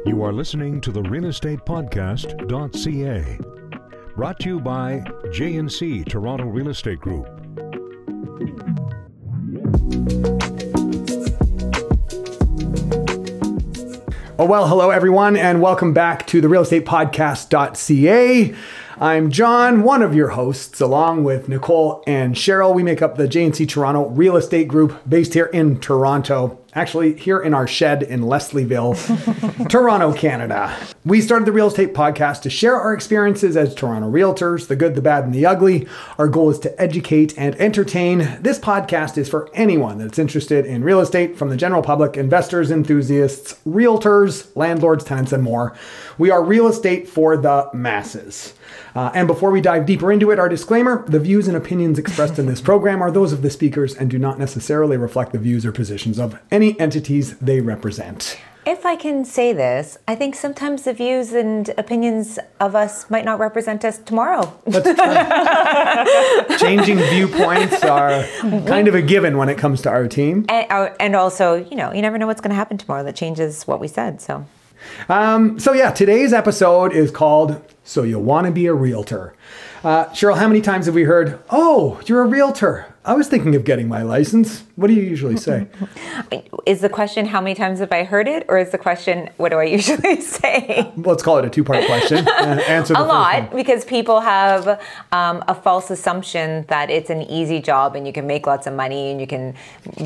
You are listening to the realestatepodcast.ca, brought to you by jandc Toronto Real Estate Group. Oh, well, hello everyone, and welcome back to the realestatepodcast.ca. I'm John, one of your hosts, along with Nicole and Cheryl. We make up the jandc Toronto Real Estate Group based here in Toronto. Actually, here in our shed in Leslieville, Toronto, Canada. We started the Real Estate Podcast to share our experiences as Toronto realtors, the good, the bad, and the ugly. Our goal is to educate and entertain. This podcast is for anyone that's interested in real estate, from the general public, investors, enthusiasts, realtors, landlords, tenants, and more. We are real estate for the masses. And before we dive deeper into it, our disclaimer: the views and opinions expressed in this program are those of the speakers and do not necessarily reflect the views or positions of any entities they represent. If I can say this, I think sometimes the views and opinions of us might not represent us tomorrow. That's true. Changing viewpoints are kind of a given when it comes to our team. And also, you never know what's going to happen tomorrow that changes what we said. So yeah, today's episode is called So You Want to Be a Realtor. Cheryl, how many times have we heard, "Oh, you're a realtor. I was thinking of getting my license." What do you usually say? Is the question how many times have I heard it, or is the question what do I usually say? Let's call it a two-part question. Answer the a first lot, one. because people have a false assumption that it's an easy job and you can make lots of money and you can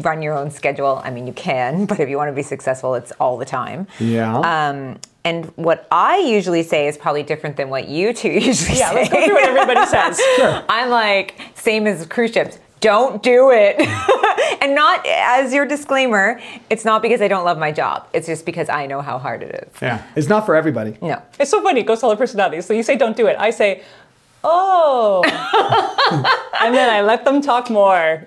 run your own schedule. I mean, you can, but if you want to be successful, it's all the time. Yeah. And what I usually say is probably different than what you two usually say. Yeah, let's go through what everybody says. Sure. I'm like, same as cruise ships. Don't do it. And not as your disclaimer, it's not because I don't love my job. It's just because I know how hard it is. Yeah. It's not for everybody. No. It's so funny. It goes to all our personalities. So you say don't do it. I say, oh. And then I let them talk more.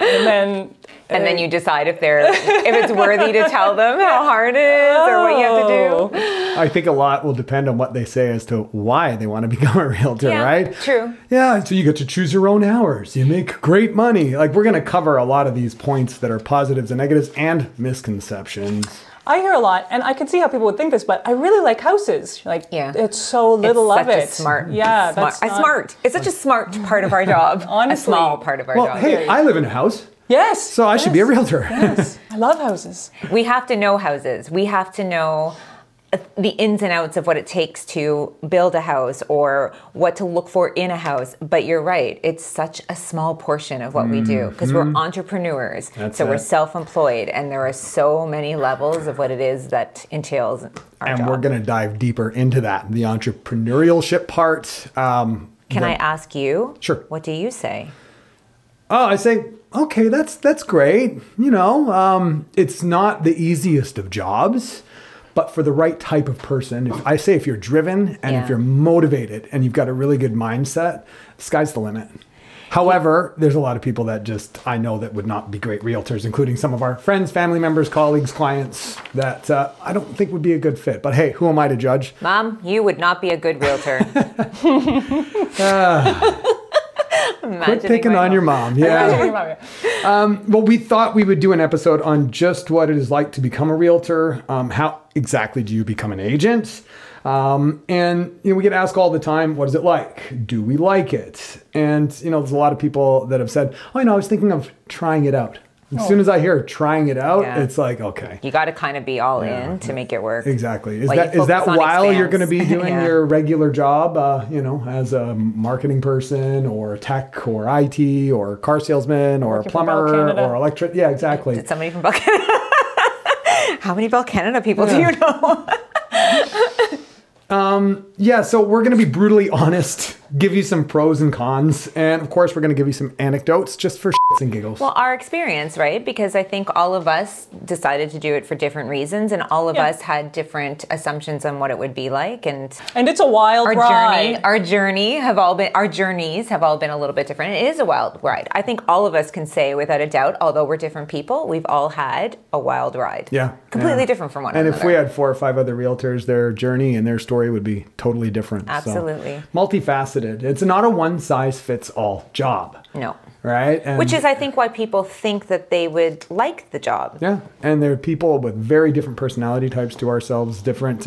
And then you decide if it's worthy to tell them how hard it is or what you have to do. I think a lot will depend on what they say as to why they want to become a realtor, right? True. Yeah, so you get to choose your own hours. You make great money. Like, we're going to cover a lot of these points that are positives and negatives and misconceptions. I hear a lot, and I can see how people would think this, but I really like houses. It's so little of it. It's such a smart. It's such a smart part of our job. Honestly. A small part of our job. Hey, I live in a house. Yes. So I should be a realtor. Yes. I love houses. We have to know houses. We have to know the ins and outs of what it takes to build a house or what to look for in a house. But you're right. It's such a small portion of what we do because we're entrepreneurs. We're self-employed, and there are so many levels of what it is that entails our job. And we're going to dive deeper into that, the entrepreneurship part. Can I ask you? Sure. What do you say? Oh, I say, okay, that's great. It's not the easiest of jobs, but for the right type of person, if you're driven and if you're motivated and you've got a really good mindset, the sky's the limit. However, there's a lot of people that I know that would not be great realtors, including some of our friends, family members, colleagues, clients that I don't think would be a good fit. But hey, who am I to judge? Mom, you would not be a good realtor. Quit picking on your mom. Yeah. Well, we thought we would do an episode on just what it is like to become a realtor. How exactly do you become an agent? And we get asked all the time, what is it like? Do we like it? And there's a lot of people that have said, I was thinking of trying it out. As soon as I hear trying it out, it's like, okay. You got to kind of be all in to make it work. Exactly. Is that while you're going to be doing your regular job, as a marketing person or tech or IT or car salesman or a plumber or electric? Yeah, exactly. Did somebody from Bell Canada? How many Bell Canada people do you know? So we're going to be brutally honest, give you some pros and cons, and of course we're going to give you some anecdotes just for shits and giggles. Well, our experience, right? Because I think all of us decided to do it for different reasons, and all of us had different assumptions on what it would be like, and it's a wild ride. Our journeys have all been a little bit different. It is a wild ride. I think all of us can say without a doubt, although we're different people, we've all had a wild ride. Yeah. Completely different from one another. And if we had 4 or 5 other realtors, their journey and their story would be totally different. Absolutely. So, multifaceted. It's not a one-size-fits-all job. No. right? And which is, I think, why people think that they would like the job. yeah, and there are people with very different personality types to ourselves, different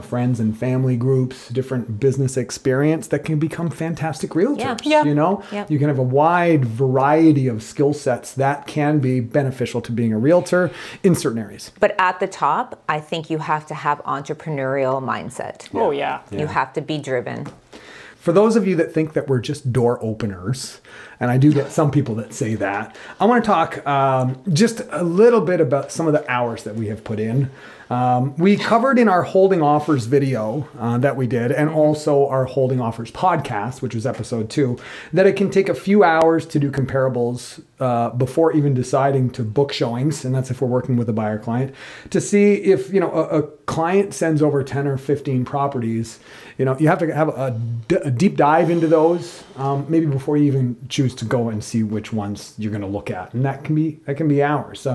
friends and family groups, different business experience that can become fantastic realtors. Yeah. You know, Yeah. you can have a wide variety of skill sets that can be beneficial to being a realtor in certain areas. But at the top, I think you have to have entrepreneurial mindset. Oh, yeah. You have to be driven. For those of you that think that we're just door openers, and I do get some people that say that, I want to talk just a little bit about some of the hours that we have put in. We covered in our holding offers video that we did, and also our holding offers podcast, which was episode 2, that it can take a few hours to do comparables before even deciding to book showings. And that's if we're working with a buyer client, to see if, you know, a client sends over 10 or 15 properties. You know, you have to have a deep dive into those, maybe before you even choose to go and see which ones you're going to look at. And that can be hours.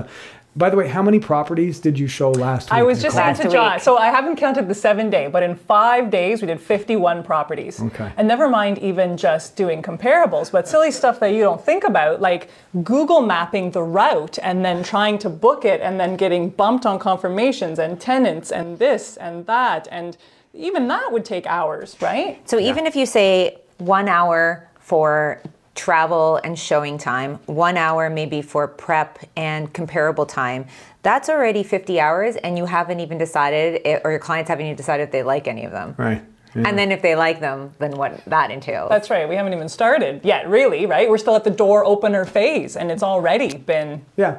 By the way, how many properties did you show last week? I was just saying Nicole? to John, so I haven't counted the 7-day, but in 5 days we did 51 properties. Okay. And never mind even just doing comparables, but silly stuff that you don't think about, like Google mapping the route and then trying to book it and then getting bumped on confirmations and tenants and this and that. And even that would take hours, right? So even if you say 1 hour for travel and showing time, 1 hour maybe for prep and comparable time, that's already 50 hours, and you haven't even decided, or your clients haven't even decided if they like any of them. Right. Yeah. And then if they like them, then what that entails. That's right. We haven't even started yet, really, right? We're still at the door opener phase, and it's already been... Yeah.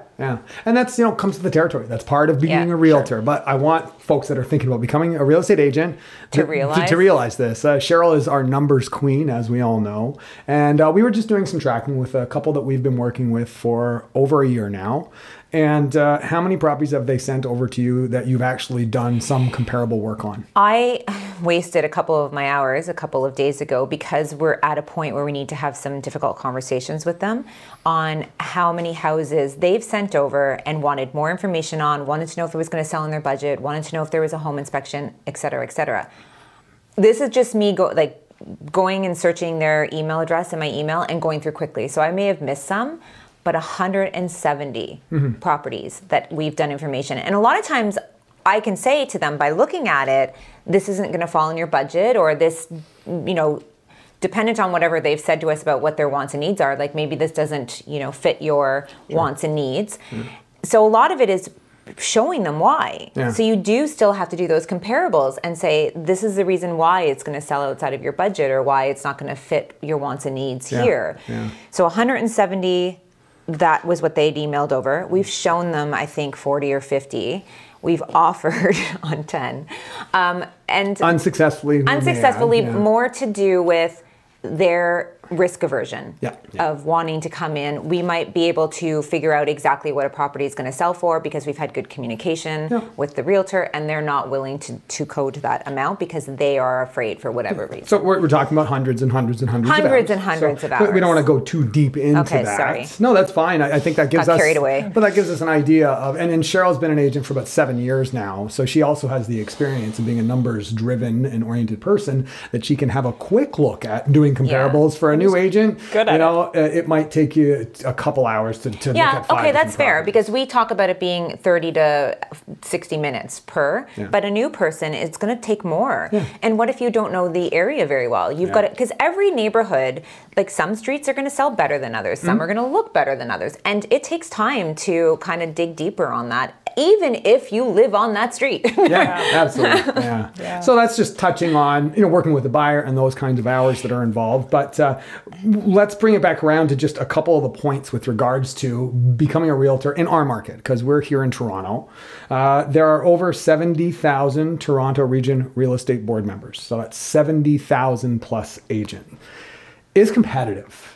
And that's, you know, comes to the territory. That's part of being a realtor. Sure. But I want folks that are thinking about becoming a real estate agent to realize this. Cheryl is our numbers queen, as we all know. And we were just doing some tracking with a couple that we've been working with for over a year now. And how many properties have they sent over to you that you've actually done some comparable work on? I wasted a couple of my hours a couple of days ago because we're at a point where we need to have some difficult conversations with them on how many houses they've sent over and wanted more information on, wanted to know if it was going to sell in their budget, wanted to know if there was a home inspection, et cetera, et cetera. This is just me going and searching their email address in my email and going through quickly. So I may have missed some, but 170 properties that we've done information. And a lot of times I can say to them by looking at it, this isn't going to fall in your budget, or this, you know, dependent on whatever they've said to us about what their wants and needs are, like maybe this doesn't, you know, fit your wants and needs. So a lot of it is showing them why. Yeah. So you do still have to do those comparables and say, this is the reason why it's going to sell outside of your budget, or why it's not going to fit your wants and needs here. Yeah. So 170, that was what they'd emailed over. We've shown them, I think, 40 or 50. We've offered on 10. And unsuccessfully, more to do with their risk aversion of wanting to come in. We might be able to figure out exactly what a property is going to sell for because we've had good communication with the realtor, and they're not willing to code that amount because they are afraid for whatever reason. So we're talking about hundreds and hundreds and hundreds of hours. of We don't want to go too deep into that. Sorry. No, that's fine. I think that gives us carried away. But that gives us an idea of, and Cheryl's been an agent for about 7 years now, so she also has the experience of being a numbers driven and oriented person that she can have a quick look at doing comparables for a new agent. Good at it might take you a couple hours to look at 5 okay, that's fair, properties. because we talk about it being 30 to 60 minutes per, but a new person, it's going to take more. And what if you don't know the area very well? You've got it, because every neighborhood, like some streets are going to sell better than others, some are going to look better than others, and it takes time to kind of dig deeper on that, even if you live on that street. Absolutely. So that's just touching on, you know, working with the buyer and those kinds of hours that are involved. But let's bring it back around to just a couple of the points with regards to becoming a realtor in our market, because we're here in Toronto. There are over 70,000 Toronto Region Real Estate Board members. So that's 70,000 plus agent. Is competitive.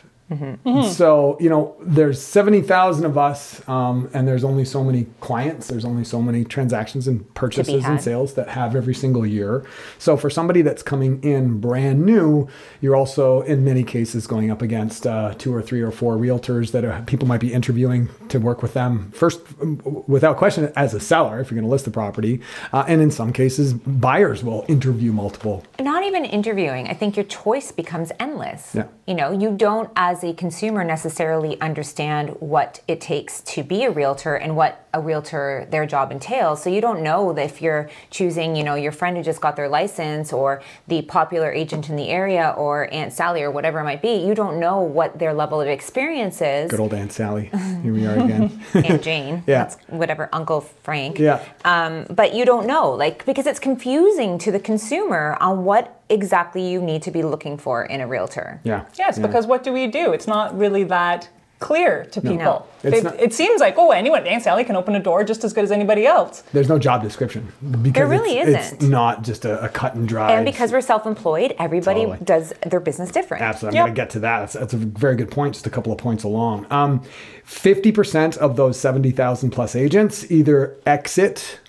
So, you know, there's 70,000 of us, and there's only so many clients, there's only so many transactions and purchases and sales that have every single year. So for somebody that's coming in brand new, you're also in many cases going up against 2 or 3 or 4 realtors that people might be interviewing to work with them first, without question, as a seller, if you're going to list the property. And in some cases, buyers will interview multiple. Not even interviewing. I think your choice becomes endless. Yeah. You know, you don't, as as a consumer, necessarily understand what it takes to be a realtor and what a realtor, their job entails. So you don't know that if you're choosing, your friend who just got their license or the popular agent in the area or Aunt Sally or whatever it might be, you don't know what their level of experience is. Good old Aunt Sally. Here we are again. Aunt Jane. Yeah. That's whatever, Uncle Frank. Yeah. But you don't know, because it's confusing to the consumer on what exactly you need to be looking for in a realtor. Yeah. Yes, because what do we do? It's not really that clear to people. No. It seems like, anyone, Aunt Sally can open a door just as good as anybody else. There's no job description. Because There really isn't. It's not just a cut and dry. And because we're self-employed, everybody Totally. does their business different. Absolutely. I'm going to get to that. That's a very good point. Just a couple of points along. 50% of those 70,000 plus agents either exit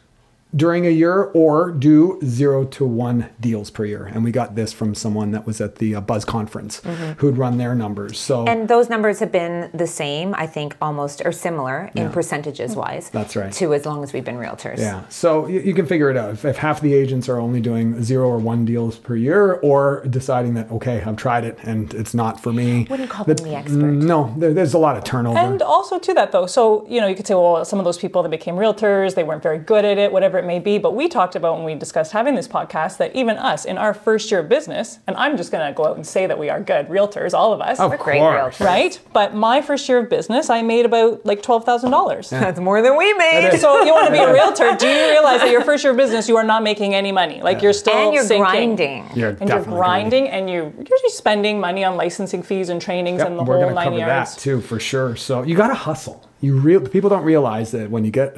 during a year or do 0 to 1 deals per year. And we got this from someone that was at the Buzz conference who'd run their numbers. So, And those numbers have been the same, I think, almost or similar in percentages wise. That's right. To as long as we've been realtors. yeah. So you can figure it out. If half the agents are only doing 0 or 1 deals per year, or deciding that, okay, I've tried it and it's not for me. Wouldn't call them the expert. No, there's a lot of turnover. And also to that though, so you could say, well, some of those people that became realtors, they weren't very good at it, whatever it may be. But we talked about when we discussed having this podcast that even us in our first year of business, and I'm just going to go out and say that we are good realtors, all of us. Of Great course. realtors. Right? But my first year of business, I made about like $12,000. That's more than we made. So if you want to be a realtor, do you realize that your first year of business, you are not making any money? Like you're still And you're sinking. grinding. You're And you're definitely grinding, and you're usually spending money on licensing fees and trainings and the we're whole going to 9 cover yards. that too, for sure. So you got to hustle. People don't realize that when you get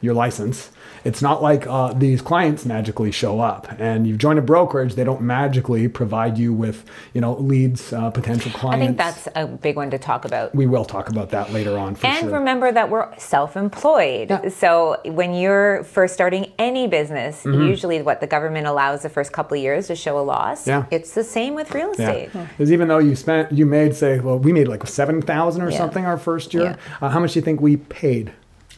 your license, it's not like these clients magically show up. And you've joined a brokerage, they don't magically provide you with, leads, potential clients. I think that's a big one to talk about. We will talk about that later on for And sure. remember that we're self-employed. Yeah. So when you're first starting any business, usually what the government allows the first couple of years to show a loss. Yeah. It's the same with real estate. Because even though you made, say, we made like 7,000 or Yeah. something our first year. Yeah. How much do you think we paid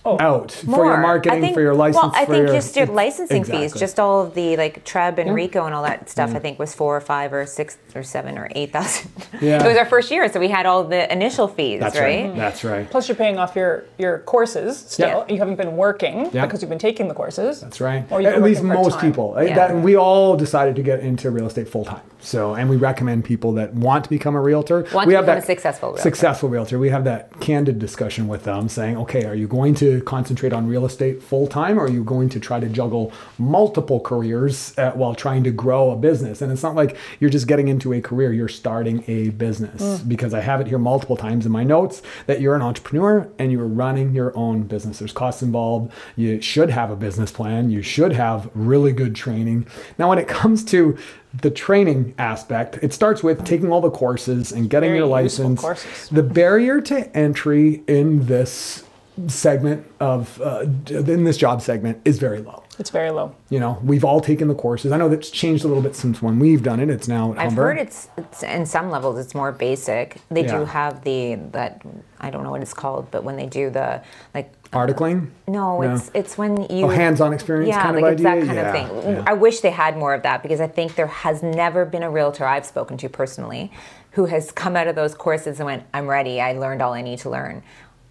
out for your More. marketing, for your license? Well, I think just your licensing fees, Exactly. just all of the Treb and Rico and all that stuff, I think was 4 or 5 or 6 or 7 or 8,000. Yeah. It was our first year, so we had all the initial fees, That's right. That's right. Plus, you're paying off your courses still. Yeah. You haven't been working Yeah. because you've been taking the courses. That's right. Or you've At been least working most part-time. people. Yeah. We all decided to get into real estate full time. So, and we recommend people that want to become a realtor. Want we to have become that a successful realtor. Successful realtor. We have that candid discussion with them, saying, okay, are you going to concentrate on real estate full time, or are you going to try to juggle multiple careers while trying to grow a business? And it's not like you're just getting into a career; you're starting a business. Because I have it here multiple times in my notes that you're an entrepreneur and you're running your own business. There's costs involved. You should have a business plan. You should have really good training. Now, when it comes to the training aspect, it starts with taking all the courses and getting Very your useful license. courses. The barrier to entry in this segment in this job segment is very low. It's very low. We've all taken the courses. I know that's changed a little bit since when we've done it. It's now at I've Humber. heard it's in some levels it's more basic. They Yeah. do have that I don't know what it's called, but when they do the Articling? No, it's when you hands-on experience yeah, kind of it's idea? that kind of Yeah, thing. yeah. I wish they had more of that because I think there has never been a realtor I've spoken to personally who has come out of those courses and went, I'm ready, I learned all I need to learn.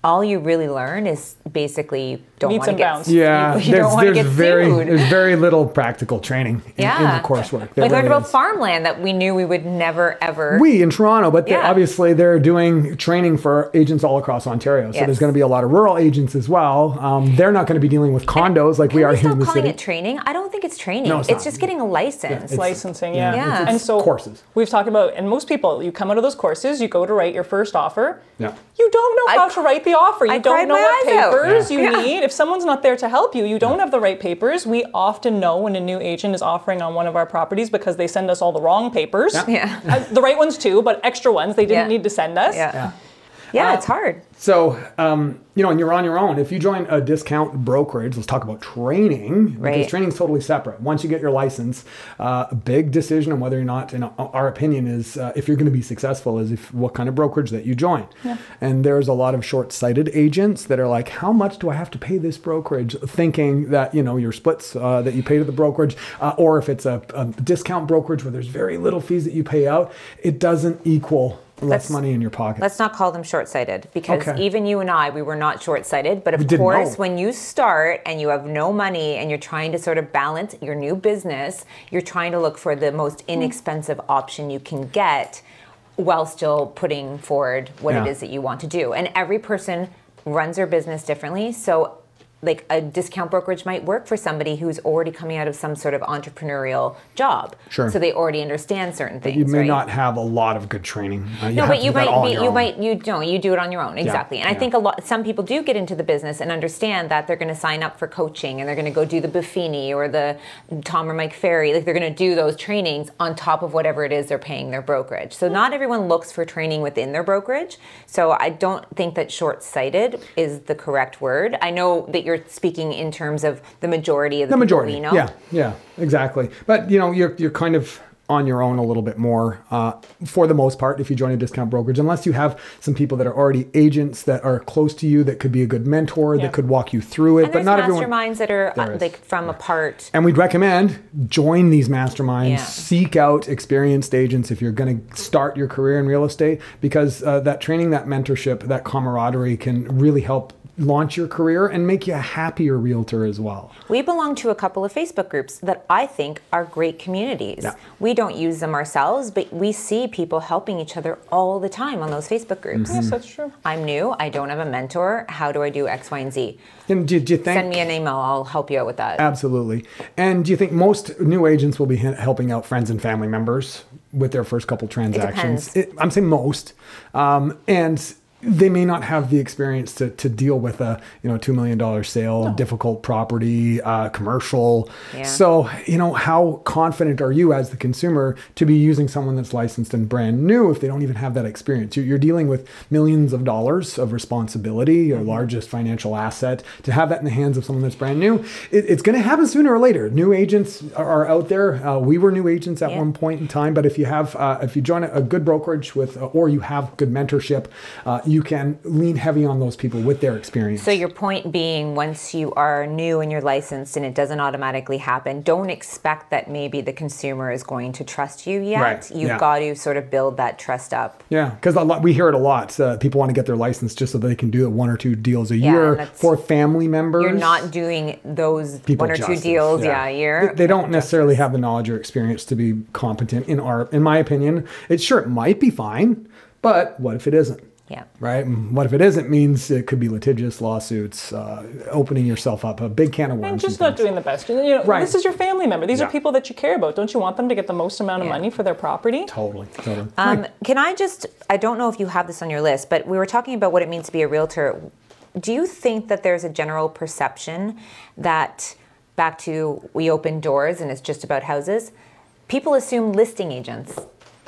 All you really learn is basically you don't Meets want to and get bounds. Yeah, you don't want to get sued. there's very little practical training in the coursework. There We learned really about is. farmland that we knew we would never ever. We in Toronto, but Yeah. obviously they're doing training for agents all across Ontario. So Yes. there's going to be a lot of rural agents as well. They're not going to be dealing with condos like we Can are we here in stop the calling city. it training? I don't think it's training. No, it's it's not. just getting a license. It's licensing, yeah. Yeah. It's And so courses. we've talked about, and most people, you come out of those courses, you go to write your first offer. Yeah. You don't know how to write the offer. You I don't cried know my what eyes out. papers Yeah. you Yeah. need. If someone's not there to help you, you don't have the right papers. We often know when a new agent is offering on one of our properties because they send us all the wrong papers. Yeah. The right ones too, but extra ones they didn't Yeah. need to send us. Yeah. Yeah, it's hard. So, and you're on your own. If you join a discount brokerage, let's talk about training, because Right. training is totally separate. Once you get your license, a big decision on whether or not, in our opinion, is if you're going to be successful is what kind of brokerage that you join. Yeah. And there's a lot of short-sighted agents that are like, how much do I have to pay this brokerage? Thinking that, your splits that you pay to the brokerage, or if it's a discount brokerage where there's very little fees that you pay out, it doesn't equal less money in your pocket. Let's not call them short-sighted, because even you and I, we were not short-sighted. But of didn't course, know. when you start and you have no money and you're trying to sort of balance your new business, you're trying to look for the most inexpensive option you can get while still putting forward what it is that you want to do. And every person runs their business differently. So like a discount brokerage might work for somebody who's already coming out of some sort of entrepreneurial job. Sure. So they already understand certain things. You may right? not have a lot of good training. No, but you do it on your own. Exactly. And I think some people do get into the business and understand that they're going to sign up for coaching and they're going to go do the Buffini or the Tom or Mike Ferry. Like they're going to do those trainings on top of whatever it is they're paying their brokerage. So not everyone looks for training within their brokerage. So I don't think that short-sighted is the correct word. I know that you're speaking in terms of the majority of the people we know. Yeah, exactly. But you're kind of on your own a little bit more for the most part if you join a discount brokerage, unless you have some people that are already agents that are close to you that could be a good mentor that could walk you through it. And but not everyone. Masterminds that are like from apart. And we'd recommend join these masterminds. Seek out experienced agents if you're going to start your career in real estate, because that training, that mentorship, that camaraderie can really help launch your career and make you a happier realtor as well. We belong to a couple of Facebook groups that I think are great communities. Yeah. We don't use them ourselves, but we see people helping each other all the time on those Facebook groups. Yes, that's true. I'm new. I don't have a mentor. How do I do X, Y, and Z? And do you think, send me an email. I'll help you out with that. Absolutely. And do you think most new agents will be helping out friends and family members with their first couple transactions? I'm saying most. And they may not have the experience to deal with a $2 million sale, difficult property, commercial. Yeah. So how confident are you as the consumer to be using someone that's licensed and brand new if they don't even have that experience? You're dealing with millions of dollars of responsibility, your largest financial asset. To have that in the hands of someone that's brand new, it's going to happen sooner or later. New agents are out there. We were new agents at one point in time, but if you join a good brokerage or you have good mentorship, you can lean heavy on those people with their experience. So your point being, once you are new and you're licensed and it doesn't automatically happen, don't expect that maybe the consumer is going to trust you yet. Right. You've got to sort of build that trust up. Yeah, because we hear it a lot. People want to get their license just so they can do 1 or 2 deals a year for family members. You're not doing those people 1 or 2 deals a year. They don't necessarily have the knowledge or experience to be competent in my opinion. It might be fine, but what if it isn't? Yeah. Right. And what if it isn't? Means it could be litigious lawsuits, opening yourself up a big can of worms. And just not doing the best. This is your family member. These are people that you care about. Don't you want them to get the most amount of money for their property? Totally. Can I don't know if you have this on your list, but we were talking about what it means to be a realtor. Do you think that there's a general perception that, back to we open doors and it's just about houses, people assume listing agents,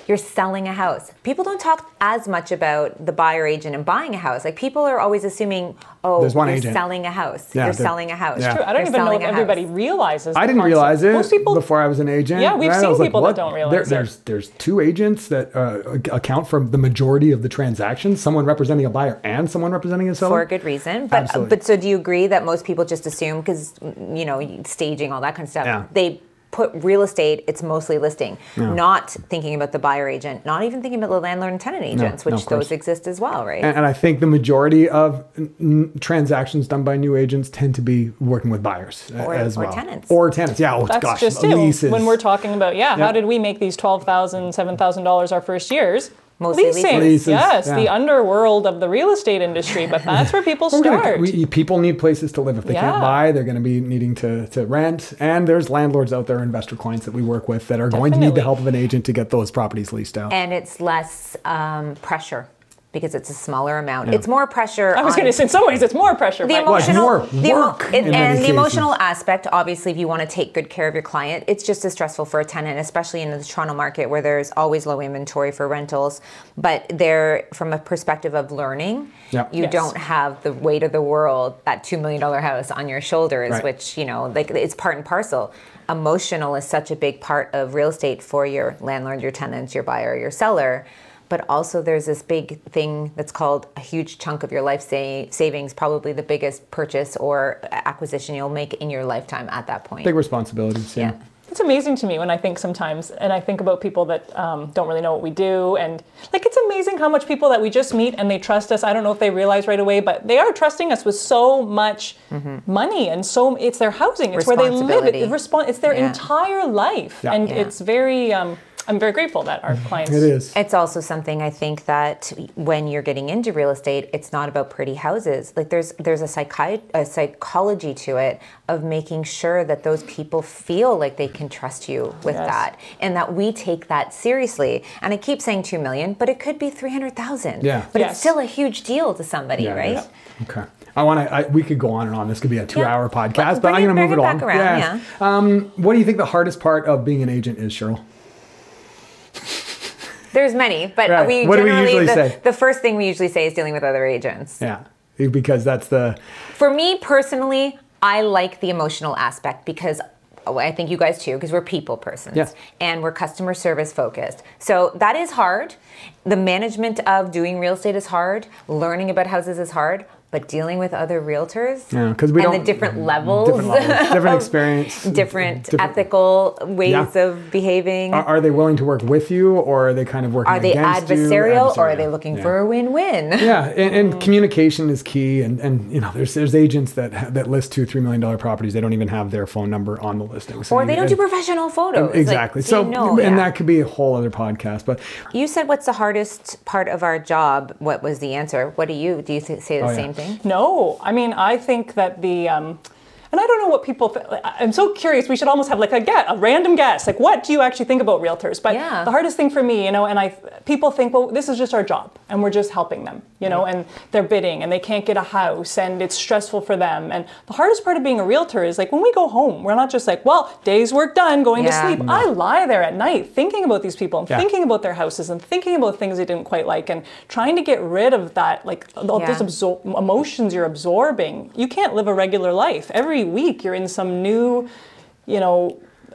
you're selling a house. People don't talk as much about the buyer agent and buying a house. Like people are always assuming, there's one you're agent. selling a house. Yeah, you're selling a house. Yeah. True. I don't even know if everybody realizes. I didn't realize it before I was an agent. Yeah, we've seen people that don't realize There's 2 agents that account for the majority of the transactions. Someone representing a buyer and someone representing a seller. For a good reason. But so do you agree that most people just assume, because staging, all that kind of stuff, they put real estate, it's mostly listing, not thinking about the buyer agent, not even thinking about the landlord and tenant agents, which those exist as well, right? And I think the majority of transactions done by new agents tend to be working with buyers as well. Or tenants. Yeah, that's just it. Leases. When we're talking about, how did we make these $12,000, $7,000 our first years? Mostly leases. Yes, the underworld of the real estate industry, but that's where people start. People need places to live. If they can't buy, they're going to be needing to rent. And there's landlords out there, investor clients that we work with that are going to need the help of an agent to get those properties leased out. And it's less pressure, because it's a smaller amount. It's more pressure. I was going to say, in some ways, it's more pressure. The emotional aspect, obviously, if you want to take good care of your client, it's just as stressful for a tenant, especially in the Toronto market where there's always low inventory for rentals. But from a perspective of learning, you don't have the weight of the world, that $2 million house on your shoulders, which, it's part and parcel. Emotional is such a big part of real estate for your landlord, your tenants, your buyer, your seller. But also there's this big thing that's called a huge chunk of your life savings, probably the biggest purchase or acquisition you'll make in your lifetime at that point. Big responsibilities, It's amazing to me when I think sometimes, and I think about people that don't really know what we do, and like it's amazing how much people that we just meet and they trust us. I don't know if they realize right away, but they are trusting us with so much money, and so it's their housing, it's where they live, it's their entire life, and it's very. I'm very grateful that our clients... It is. It's also something I think that when you're getting into real estate, it's not about pretty houses. Like there's a psychology to it of making sure that those people feel like they can trust you with that, and that we take that seriously. And I keep saying 2 million, but it could be 300,000. Yeah. But it's still a huge deal to somebody, right? Yeah. Okay. We could go on and on. This could be a 2-hour podcast, but I'm going to move it back along. Around, What do you think the hardest part of being an agent is, Cheryl? There's many, but What do we usually say? The first thing we usually say is dealing with other agents. Yeah, because that's For me personally, I like the emotional aspect because I think you guys too, because we're people persons and we're customer service focused. So that is hard. The management of doing real estate is hard. Learning about houses is hard. But dealing with other realtors the different levels, different experience, different ethical ways of behaving. Are they willing to work with you, or are they kind of working against you? Are they adversarial, or are they looking for a win-win? Yeah, and communication is key. And you know, there's agents that list $2-3 million properties. They don't even have their phone number on the listing, or they don't do professional photos. Exactly. That could be a whole other podcast. But you said, what's the hardest part of our job? What was the answer? What do you say the same thing? No, I mean, I think that and I don't know what people I'm so curious. We should almost have like a random guess. Like, what do you actually think about realtors? But the hardest thing for me, and people think, well, this is just our job and we're just helping them, and they're bidding and they can't get a house and it's stressful for them. And the hardest part of being a realtor is like when we go home, we're not just like, well, day's work done, going to sleep. No. I lie there at night thinking about these people and thinking about their houses and thinking about things they didn't quite like and trying to get rid of that, like all those emotions you're absorbing. You can't live a regular life. Every week you're in some new,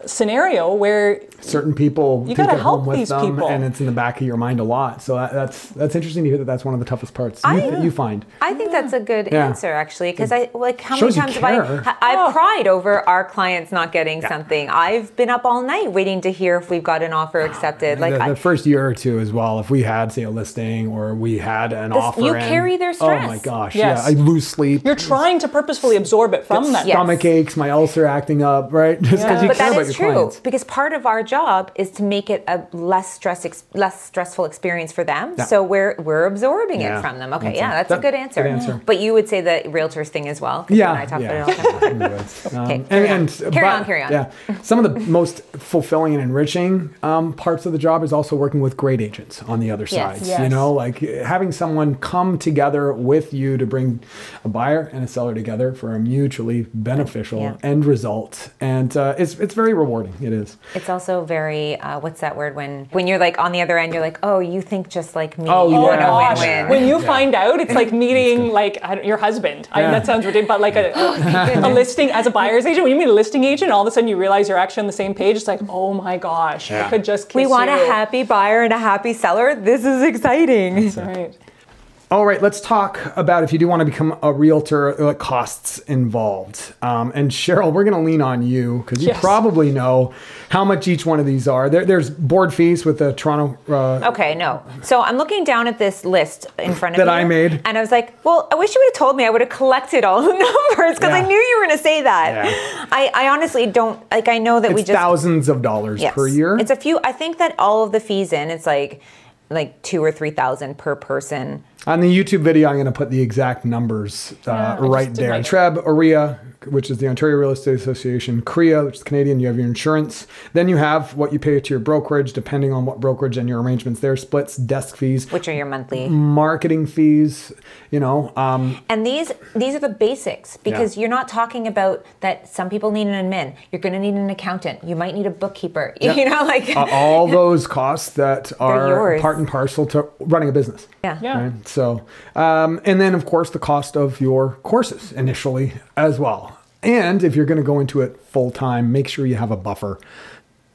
scenario where certain people you take gotta it home help with these them, people. and it's in the back of your mind a lot. So that's interesting to hear that that's one of the toughest parts you find. I think that's a good answer, actually, because how many times have I've cried over our clients not getting something. I've been up all night waiting to hear if we've got an offer accepted. The first year or two as well, if we had, say, a listing or we had an offer, you carry their stress. Oh my gosh, I lose sleep. You're trying to purposefully absorb it from them. Stomach aches, my ulcer acting up, right? Just because you care about your clients. Because part of our job is to make it a less stressful experience for them. So we're absorbing it from them. Okay, that's a good answer. Good answer. But you would say the realtors thing as well. Yeah, I talk about it all the time. Carry on. Yeah, some of the most fulfilling and enriching parts of the job is also working with great agents on the other side. Yes. Like having someone come together with you to bring a buyer and a seller together for a mutually beneficial end result, and it's very rewarding. It is. It's also very what's that word when you're like on the other end, you're like, oh, you think just like me. Win-win. When you find out, it's like meeting your husband. That sounds ridiculous, but like a listing as a buyer's agent. When you meet a listing agent, all of a sudden you realize you're actually on the same page. It's like, oh my gosh, I could just kiss you. We want a happy buyer and a happy seller. This is exciting. That's right. All right, let's talk about if you do want to become a realtor, what costs involved. And Cheryl, we're going to lean on you because you probably know how much each one of these are. There's board fees with the Toronto. Okay, no. So I'm looking down at this list in front of that you. I made. And I was like, well, I wish you would have told me. I would have collected all the numbers because I knew you were going to say that. Yeah. I honestly don't, I know that it's thousands of dollars per year. It's a few. I think that all of the fees it's like 2,000 or 3,000 per person. On the YouTube video, I'm going to put the exact numbers right there. TREB, OREA, which is the Ontario Real Estate Association, CREA, which is Canadian, you have your insurance. Then you have what you pay to your brokerage, depending on what brokerage and your arrangements there, splits, desk fees. Which are your monthly. Marketing fees, And these are the basics because you're not talking about that some people need an admin. You're going to need an accountant. You might need a bookkeeper. All those costs that are yours. Part and parcel to running a business. Yeah. Right? So, and then of course the cost of your courses initially as well. And if you're going to go into it full time, make sure you have a buffer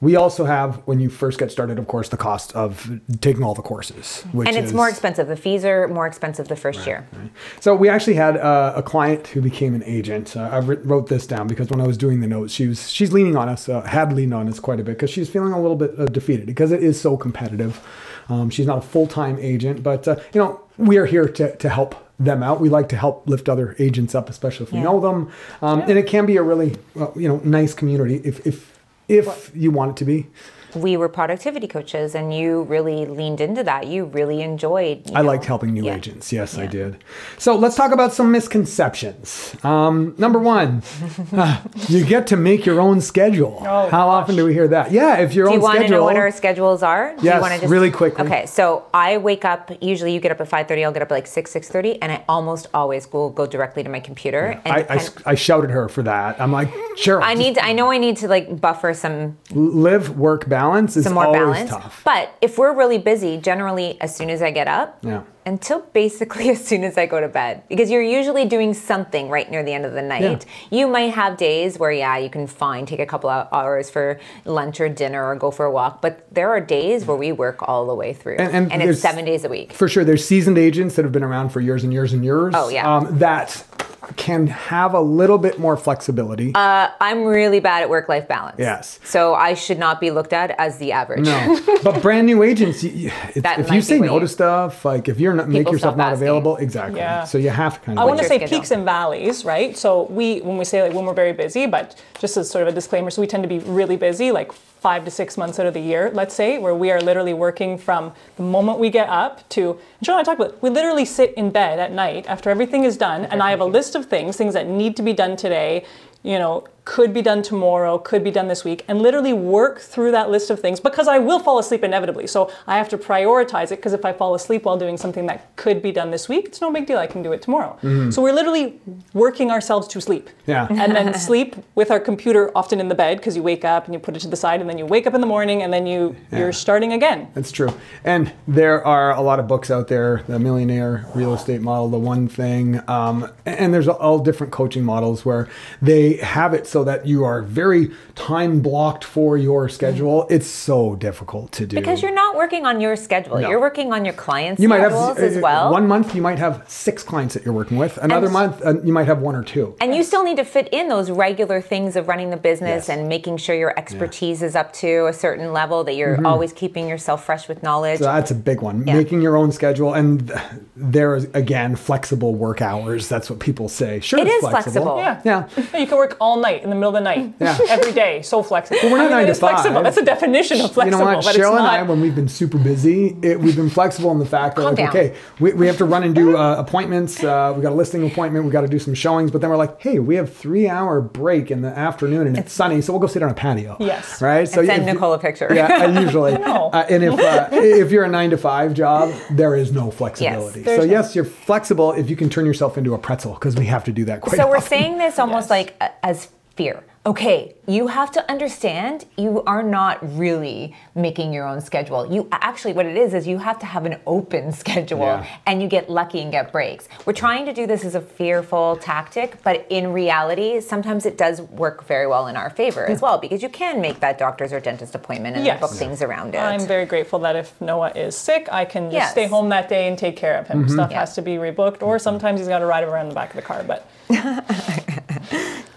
We also have, when you first get started, of course, the cost of taking all the courses. And it's more expensive. The fees are more expensive the first year. Right. So we actually had a client who became an agent. I wrote this down because when I was doing the notes, she's leaning on us, had leaned on us quite a bit because she's feeling a little bit defeated because it is so competitive. She's not a full-time agent, but we are here to help them out. We like to help lift other agents up, especially if we know them. And it can be a really, nice community if you want it to be. We were productivity coaches, and you really leaned into that. You really enjoyed. I liked helping new agents. Yes, I did. So let's talk about some misconceptions. Number one, you get to make your own schedule. How often do we hear that? Yeah, if your own schedule. Do you want to know what our schedules are? Yes, you want to just, really quickly. Okay, so I wake up, usually you get up at 5:30, I'll get up at like 6:30, and I almost always will go directly to my computer. Yeah. And I shouted her for that. I'm like, Cheryl. I need to like buffer some. Live, work, balance is always tough. But if we're really busy, generally as soon as I get up, until basically as soon as I go to bed, because you're usually doing something right near the end of the night. You might have days where you can take a couple of hours for lunch or dinner or go for a walk, but there are days where we work all the way through, and it's 7 days a week. For sure, there's seasoned agents that have been around for years and years and years. Oh yeah, that can have a little bit more flexibility. I'm really bad at work-life balance. Yes. So I should not be looked at as the average. No, but brand new agents, if you say no to stuff, like if you're not make yourself not available, exactly. Yeah. So you have to kind of. I want to say peaks and valleys, right? So when we say when we're very busy, but just as sort of a disclaimer, so we tend to be really busy, like 5 to 6 months out of the year, let's say, where we are literally working from the moment we get up to, and Cheryl and I talked about it, we literally sit in bed at night after everything is done, and I have a list of things that need to be done today, could be done tomorrow, could be done this week, and literally work through that list of things because I will fall asleep inevitably. So I have to prioritize it because if I fall asleep while doing something that could be done this week, it's no big deal. I can do it tomorrow. Mm-hmm. So we're literally working ourselves to sleep. Yeah. And then sleep with our computer often in the bed because you wake up and you put it to the side and then you wake up in the morning and then you're starting again. That's true. And there are a lot of books out there, the Millionaire Real Estate Model, The One Thing, and there's all different coaching models where they have it so that you are very time blocked for your schedule. It's so difficult to do. Because you're not working on your schedule. No. You're working on your clients' schedules might have, as well. 1 month you might have 6 clients that you're working with. Another month you might have 1 or 2. And you still need to fit in those regular things of running the business and making sure your expertise is up to a certain level, that you're always keeping yourself fresh with knowledge. So that's a big one. Yeah. Making your own schedule. And there is, again, flexible work hours. That's what people say. Sure, it is flexible. Yeah. You can work all night in the middle of the night. Every day. So flexible. Well, we're not 9 to 5. Flexible. That's the definition of flexible. You know what? Cheryl and I, when we've been super busy, we've been flexible in the fact that, we have to run and do appointments. We got a listing appointment. We got to do some showings. But then we're like, hey, we have 3-hour break in the afternoon and it's sunny, so we'll go sit on a patio. Yes. Right? So send Nicole a picture. Yeah, usually. And if you're a 9 to 5 job, there is no flexibility. Yes, yes, you're flexible if you can turn yourself into a pretzel, because we have to do that quite often. So we're saying this almost like as fear. Okay, you have to understand you are not really making your own schedule. You actually, what it is you have to have an open schedule and you get lucky and get breaks. We're trying to do this as a fearful tactic, but in reality, sometimes it does work very well in our favor as well, because you can make that doctor's or dentist appointment and book things around it. I'm very grateful that if Noah is sick, I can just stay home that day and take care of him. Stuff has to be rebooked, or sometimes he's got to ride around the back of the car, but...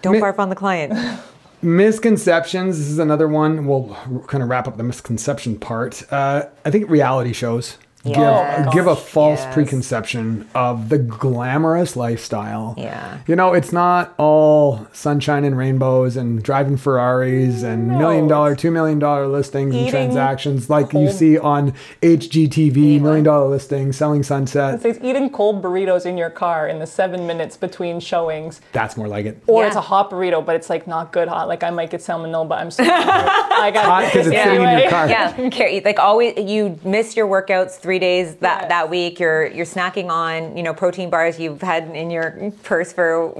Don't barf on the client. Misconceptions. This is another one. We'll kind of wrap up the misconception part. I think reality shows give a false preconception of the glamorous lifestyle. Yeah. It's not all sunshine and rainbows and driving Ferraris and $1 million, $2 million listings and transactions like you see on HGTV, $1 million listings, selling sunset. It's eating cold burritos in your car in the 7 minutes between showings. That's more like it. Or it's a hot burrito, but it's like not good hot. Like I might get salmonella, but I'm so I got hot because it's sitting in your car. Yeah, like always, you miss your workouts 3 days that week. You're snacking on protein bars you've had in your purse for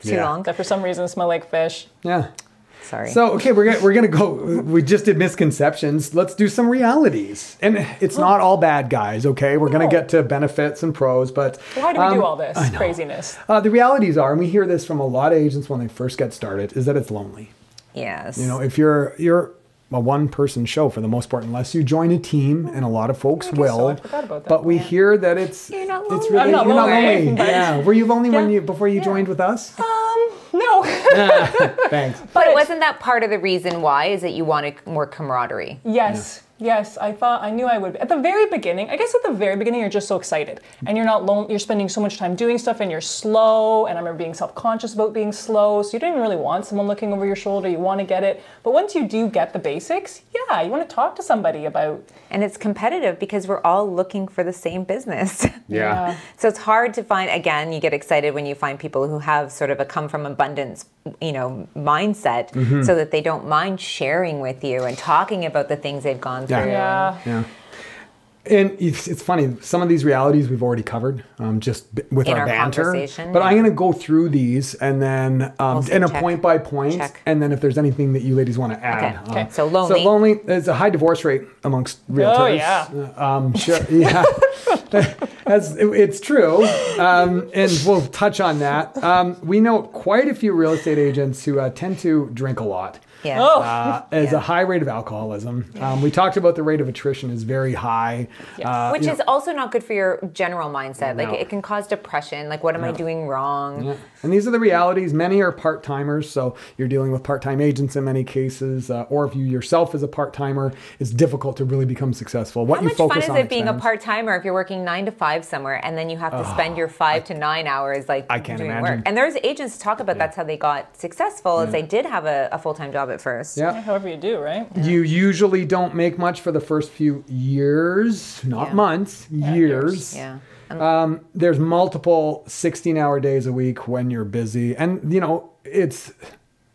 too long. That for some reason smell like fish. Yeah. Sorry. So okay, we're gonna go. We just did misconceptions. Let's do some realities, and it's not all bad, guys. Okay, we're gonna get to benefits and pros, but why do we do all this craziness? The realities are, and we hear this from a lot of agents when they first get started, is that it's lonely. Yes. If you're a one-person show for the most part, unless you join a team, and a lot of folks I will. forgot about that. But we hear that it's not it's lonely. really I'm not you're not lonely, lonely. but- Yeah. Were you lonely before you joined with us? No. Thanks. But wasn't that part of the reason why, is that you wanted more camaraderie? Yes. Yes, I knew I would be. At the very beginning, I guess at the very beginning, you're just so excited. And you're not lonely, you're spending so much time doing stuff and you're slow. And I remember being self-conscious about being slow. So you didn't really want someone looking over your shoulder. You want to get it. But once you do get the basics, yeah, you want to talk to somebody about. And it's competitive because we're all looking for the same business. Yeah. So it's hard to find, again, you get excited when you find people who have sort of a come from abundance, mindset, so that they don't mind sharing with you and talking about the things they've gone through. Yeah. And it's funny, some of these realities we've already covered just with In our our banter. conversation, But yeah. I'm going to go through these and then in a check. point by point. Check. And then if there's anything that you ladies want to add. Okay. So lonely. So lonely, there's a high divorce rate amongst realtors. Oh, yeah. Sure, yeah. It's true. And we'll touch on that. We know quite a few real estate agents who tend to drink a lot. Yeah. Oh. There's a high rate of alcoholism. We talked about the rate of attrition is very high. Which is also not good for your general mindset. Like No. it can cause depression. Like, what am I doing wrong? Yeah. And these are the realities. Many are part-timers, so you're dealing with part-time agents in many cases. Or if you yourself is a part-timer, it's difficult to really become successful. What How you much fun focus is on it being a expands. part-timer if you're working 9 to 5 somewhere and then you have to spend your 5 to 9 hours like I can't doing imagine. work? And there's agents talk about that's how they got successful, is they did have a full-time job at first. Yeah. However you do, right? You usually don't make much for the first few years, not Yeah. months, years. Yeah. There's multiple 16-hour days a week when you're busy. And,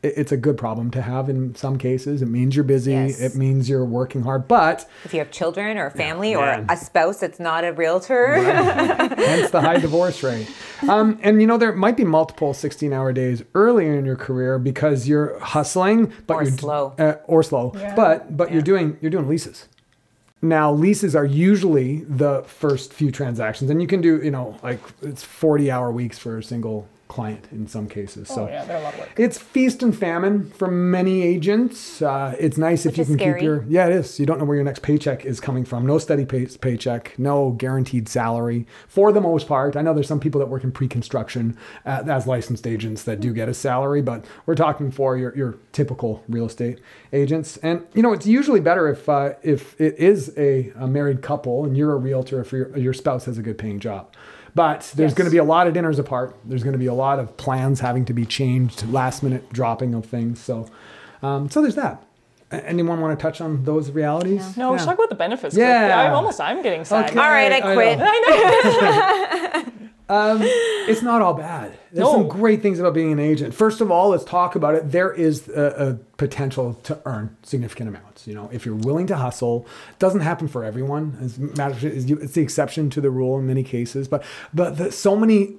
it's a good problem to have in some cases. It means you're busy. Yes. It means you're working hard. But If you have children or a family or man. a spouse that's not a realtor. hence the high divorce rate. And there might be multiple 16-hour days earlier in your career because you're hustling, but Or you're slow. Yeah. But you're doing leases. Now, leases are usually the first few transactions, and you can do it's 40-hour weeks for a single client in some cases. So Yeah, they're a lot of work. it's feast and famine for many agents. It's nice if Which you is can scary. keep it is. You don't know where your next paycheck is coming from. No steady paycheck, no guaranteed salary for the most part. I know there's some people that work in pre-construction as licensed agents that do get a salary, but we're talking for your typical real estate agents. And it's usually better if it is a married couple and you're a realtor if your spouse has a good paying job. But there's going to be a lot of dinners apart. There's going to be a lot of plans having to be changed, last minute dropping of things. So there's that. Anyone want to touch on those realities? No, let's talk about the benefits. Yeah. I'm getting sad. Okay. All right, I quit. It's not all bad. There's some great things about being an agent. First of all, let's talk about it. There is a potential to earn significant amounts. If you're willing to hustle, it doesn't happen for everyone. It's the exception to the rule in many cases. But so many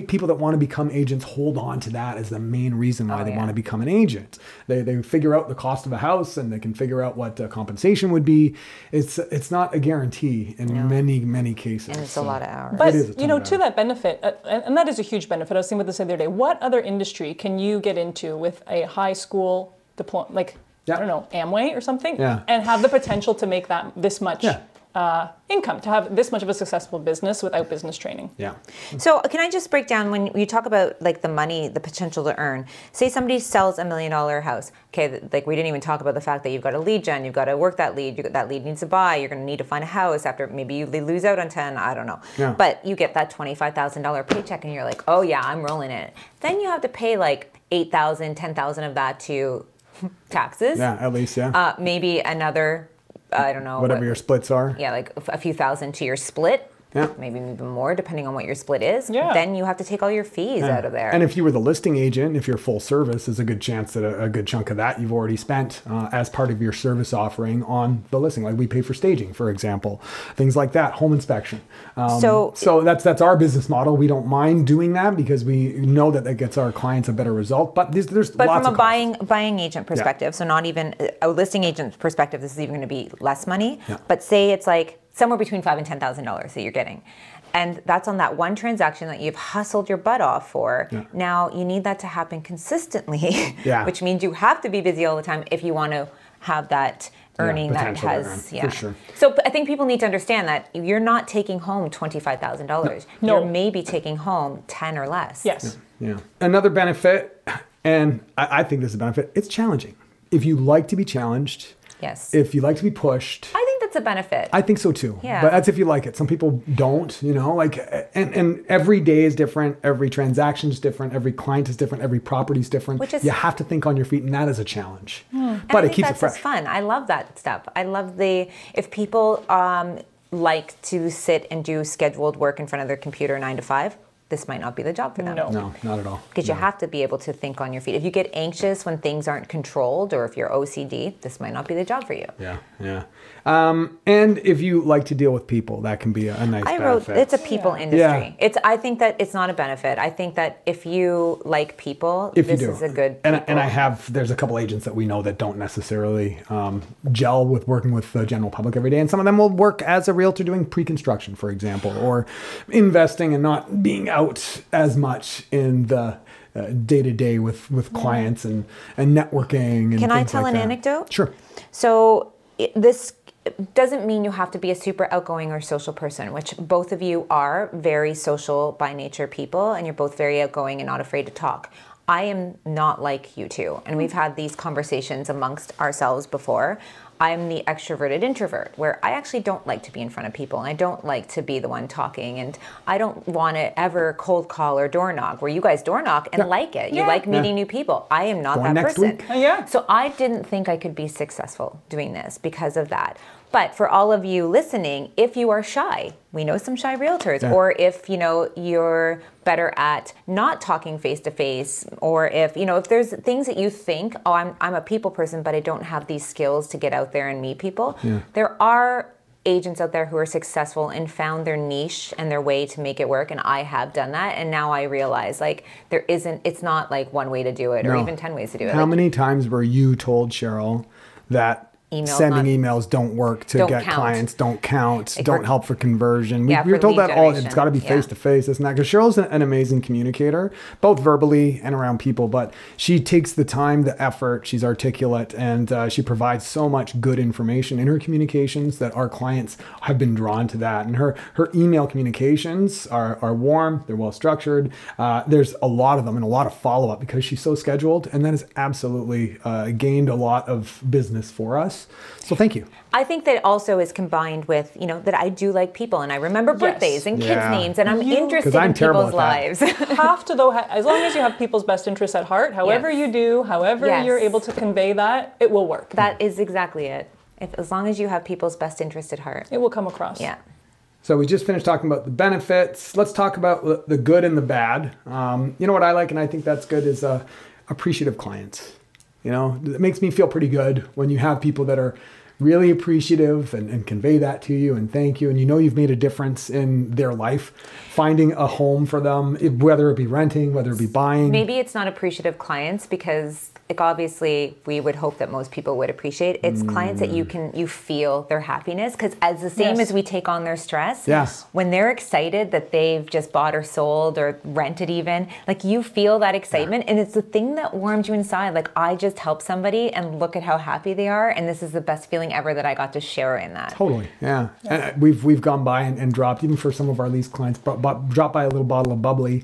people that want to become agents hold on to that as the main reason why they want to become an agent. They figure out the cost of a house and they can figure out what compensation would be. It's not a guarantee in many cases. And it's a lot of hours. But, It is a ton of to that benefit, and that is a huge benefit. I was thinking about this the other day. What other industry can you get into with a high school diploma, like, I don't know, Amway or something, and have the potential to make this much income, to have this much of a successful business without business training? Yeah. So can I just break down when you talk about like the money, the potential to earn? Say somebody sells $1 million house. Okay, like we didn't even talk about the fact that you've got a lead gen, you've got to work that lead, that lead needs to buy, you're going to need to find a house after maybe they lose out on 10, I don't know. Yeah. But you get that $25,000 paycheck and you're like, oh yeah, I'm rolling in it. Then you have to pay like $8,000, $10,000 of that to taxes. Yeah, at least, yeah. Maybe another, I don't know. Whatever your splits are. Yeah, like a few thousand to your split. Yeah. Maybe even more, depending on what your split is. Yeah. Then you have to take all your fees out of there. And if you were the listing agent, if you're full service, there's a good chance that a good chunk of that you've already spent as part of your service offering on the listing. Like we pay for staging, for example, things like that, home inspection. So that's our business model. We don't mind doing that because we know that gets our clients a better result. But there's but lots from of a buying agent perspective, so not even a listing agent perspective, this is even going to be less money. Yeah. But say it's like somewhere between $5,000 and $10,000 that you're getting. And that's on that one transaction that you've hustled your butt off for. Yeah. Now you need that to happen consistently, Yeah. which means you have to be busy all the time if you want to have that earning that potential to has, earn, for sure. So I think people need to understand that you're not taking home $25,000. No. You're maybe taking home 10 or less. Yes. Yeah. Another benefit, and I think this is a benefit, it's challenging. If you like to be challenged, Yes. if you like to be pushed, I think that's a benefit. I think so too. Yeah. But that's if you like it. Some people don't, like, and every day is different. Every transaction is different. Every client is different. Every property is different. Which is, you have to think on your feet, and that is a challenge. And But I it think keeps it that's fresh. just fun. I love that stuff. I love if people like to sit and do scheduled work in front of their computer 9 to 5, this might not be the job for them. No. No, not at all. Because you have to be able to think on your feet. If you get anxious when things aren't controlled, or if you're OCD, this might not be the job for you. Yeah. And if you like to deal with people, that can be a nice benefit. It's a people industry. Yeah. I think that it's not a benefit. I think that if you like people, If this you do. is a good And there's a couple agents that we know that don't necessarily gel with working with the general public every day. And some of them will work as a realtor doing pre-construction, for example, or investing and not being out as much in the day-to-day with clients and networking and Can I things tell like an that. anecdote? Sure. So this doesn't mean you have to be a super outgoing or social person, which both of you are very social by nature people, and you're both very outgoing and not afraid to talk. I am not like you two, and we've had these conversations amongst ourselves before. I'm the extroverted introvert, where I actually don't like to be in front of people, and I don't like to be the one talking, and I don't want to ever cold call or door knock, where you guys door knock and like it. You like meeting new people. I am not Going that next person. week. Yeah. So I didn't think I could be successful doing this because of that. But for all of you listening, if you are shy, we know some shy realtors, or if you're better at not talking face to face, or if there's things that you think, oh, I'm a people person, but I don't have these skills to get out there and meet people. There are agents out there who are successful and found their niche and their way to make it work, and I have done that, and now I realize it's not like one way to do it, or even 10 ways to do it. How many times were you told, Cheryl, that sending emails don't work to get clients, don't count, don't help for conversion? We were told that all. It's got to be face to face, this and that. Because Cheryl's an amazing communicator, both verbally and around people. But she takes the time, the effort. She's articulate, and she provides so much good information in her communications that our clients have been drawn to that. And her email communications are warm. They're well structured. There's a lot of them and a lot of follow up because she's so scheduled, and that has absolutely gained a lot of business for us. So thank you. I think that also is combined with, that I do like people, and I remember birthdays and kids' names, and I'm interested in people's lives. Have to, though, as long as you have people's best interests at heart, however you do, however you're able to convey that, it will work. That is exactly it. As long as you have people's best interest at heart. It will come across. Yeah. So we just finished talking about the benefits. Let's talk about the good and the bad. What I like, and I think that's good, is appreciative clients. It makes me feel pretty good when you have people that are really appreciative and convey that to you and thank you. And you've made a difference in their life, finding a home for them, whether it be renting, whether it be buying. Maybe it's not appreciative clients because obviously we would hope that most people would appreciate. It's clients that you feel their happiness, because as the same as we take on their stress, when they're excited that they've just bought or sold or rented even, you feel that excitement, and it's the thing that warms you inside. I just helped somebody and look at how happy they are, and this is the best feeling ever that I got to share in that. Totally, yeah. And we've gone by and dropped, even for some of our lease clients, dropped by a little bottle of bubbly.